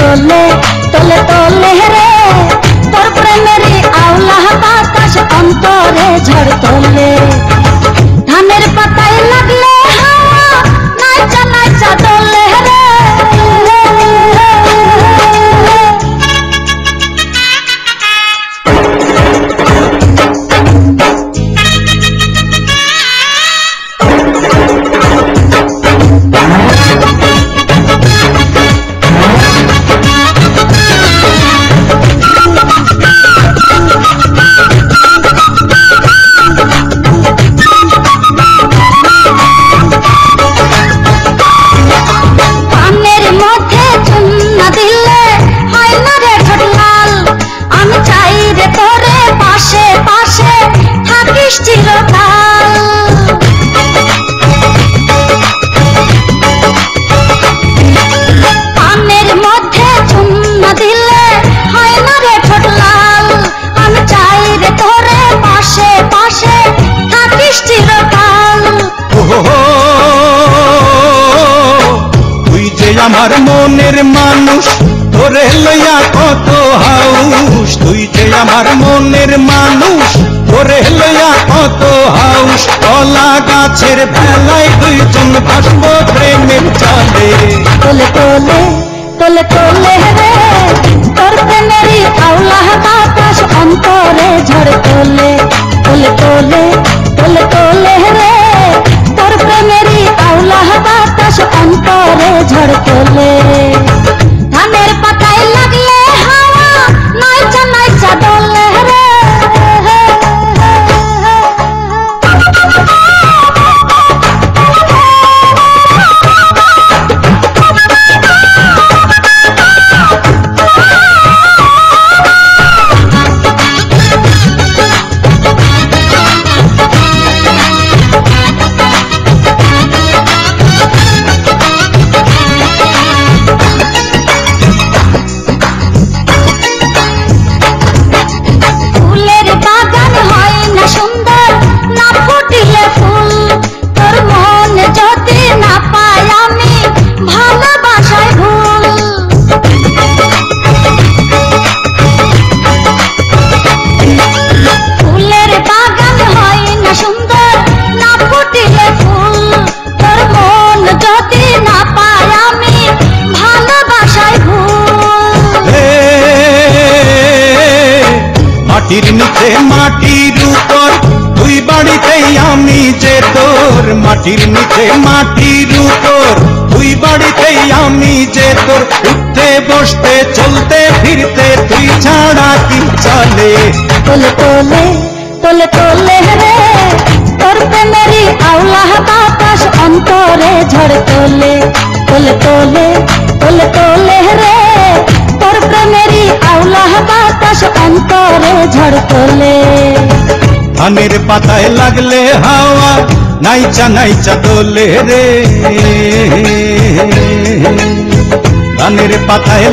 তোলে তোলে তোলে রে তোর প্রেমেরই আওলা বাতাস অন্তরে ঝড় তোলে। ধানের পাতায় লাগলে হাওয়া নাইচা নাইচা দোলে রে। আমার মনের মানুষ তোরে লইয়া কত হাউস, তুই যে আমার মনের মানুষ তোরে লইয়া কত হাউস। কলা গাছের ভেলায় দুইজন ভাসব প্রেমের চালে। তোলে তোলে তোলে তোলে রে তোর প্রেমেরই আওলা বাতাস অন্তরে ঝড় তোলে। তোলে তোলে তোলে তোলে রে তোর প্রেমেরই আওলা বাতাস অন্তরে ঝড় তোলে। ধানের পাতায় লাগলে হাওয়া নাইচা নাইচা দোলে রে। মাটির নিচে মাটির উপর তুই বাড়িতেই আমি যে তোর। মাটির নিচে মাটির উপর তুই বাড়িতেই আমি যে তোর। উঠতে বসতে চলতে ফিরতে তুই ছাড়া কি চলে। তোলে তোলে তোলে তোলে রে তোর প্রেমেরই আওলা বাতাস অন্তরে ঝড় তোলে। তোলে তোলে তোলে তোলে রে তোর প্রেমেরই আওলা বাতাস অন্তরে ঝড় তোলে। ধানের পাতায় লাগলে হাওয়া নাইচা নাইচা দোলে রে। ধানের পাতায়